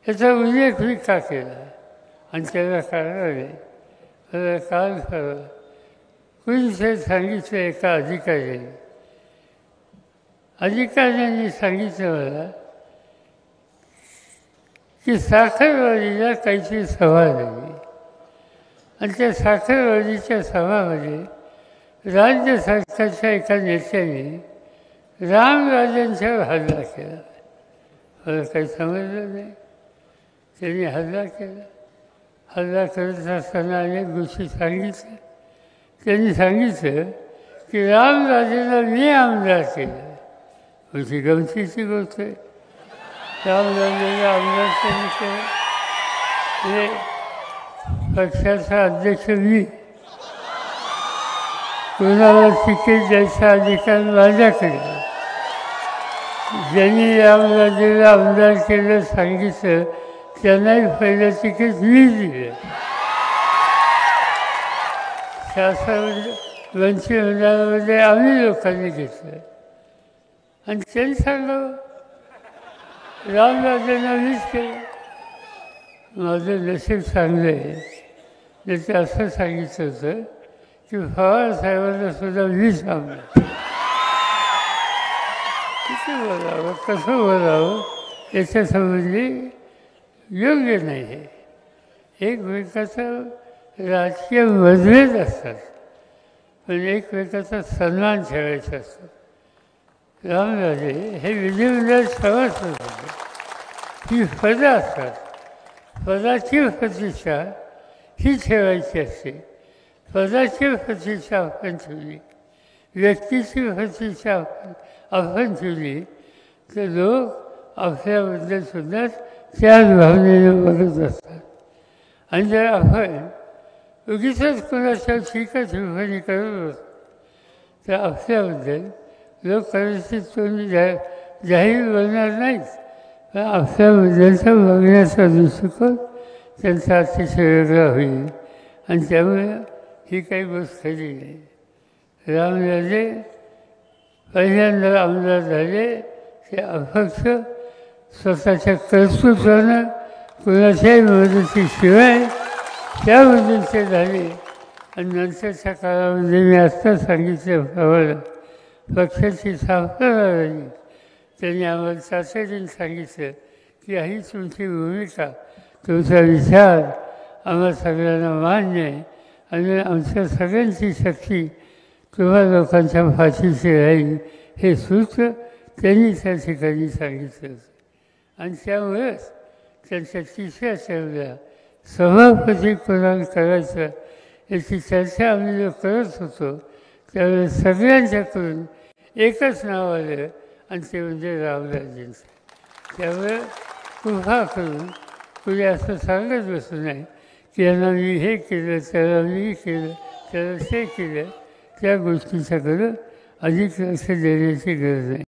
याचा उल्लेख मी का केला आणि त्याला कारण आहे. मला काल खरं कुणीतरी सांगितलं एका अधिकाऱ्यांनी सांगितलं मला की साखरवाडीला काहीतरी सभा झाली आणि त्या साखरवाडीच्या सभामध्ये राज्य सरकारच्या एका नेत्याने रामराजांच्यावर हल्ला केला. मला काही समजलं नाही. त्यांनी हल्ला केला. हल्ला करत असताना अनेक गोष्टी सांगितल्या. त्यांनी सांगितलं की रामराजेला मी आमदार केलं. म्हणजे गमतीची गोष्ट आहे. रामराजेला आमदार त्यांनी केलं. हे पक्षाचा अध्यक्ष मी. कोणाला तिकीट द्यायचा अधिकार माझ्याकडे. ज्यांनी रामराजेला आमदार केलं सांगितलं त्यांनाही पहिलं तिकीट मी दिलं. शासन मंत्रिमंडळामध्ये आम्ही लोकांनी घेतलं आणि त्यांनी सांगावं रामराजेंना मीच केलं. माझं नशीब चांगलं आहे. त्याचं असं सांगितलं होतं की पवार साहेबांना सुद्धा मीच आमदार. किती बोलावं कसं बोलावं याच्यासंबंधी योग्य नाही आहे. एकमेकाचं राजकीय मतभेद असतात पण एकमेकाचा सन्मान ठेवायचा असतो. रामराजे हे विधिमंडळ सभासद होते. ही पदं असतात. पदाची प्रतिष्ठा ही ठेवायची असते. पदाची प्रतिष्ठा आपण ठेवली, व्यक्तीची प्रतिष्ठा आपण ठेवली तर लोक आपल्याबद्दल सुद्धा त्याच भावनेने बघत असतात. आणि जर आपण उगीचच कोणाच्या टीका टिप्पणी करत असतो तर आपल्याबद्दल लोक कदाचित कोणी जाहीर बोलणार नाहीत पण आपल्याबद्दलचा बघण्याचा दृष्टिकोन त्यांचा अतिशय वेगळा होईल. आणि त्यामुळे ही काही गोष्ट खरी नाही. रामराजे पहिल्यांदा आमदार झाले ते अपक्ष स्वतःच्या कर्तृत्वानं कोणाच्याही मदतीशिवाय त्याबद्दल ते झाले. आणि नंतरच्या काळामध्ये मी आत्ता सांगितल्याप्रमाणे पक्षाची स्थापना झाली. त्यांनी आम्हाला तातडीने सांगितलं की ही तुमची भूमिका, तुमचा विचार आम्हाला सगळ्यांना मान्य आहे आणि आमच्या सगळ्यांची शक्ती तुम्हा लोकांच्या पाठीशी राहील हे सूत्र त्यांनी त्या ठिकाणी सांगितलं होतं. आणि त्यामुळेच त्यांच्या तिसऱ्या टर्मला सभापती कोणाला करायचं याची चर्चा आम्ही जो करत होतो त्यावेळेस सगळ्यांच्याकडून एकच नाव आलं आणि ते म्हणजे रामराजेंचं. त्यामुळे कृपा करून कुणी असं सांगत बसू नये की यांना मी हे केलं, त्याला मी केलं, त्याला ते केलं. त्या गोष्टीच्याकडं अधिक लक्ष देण्याची गरज नाही.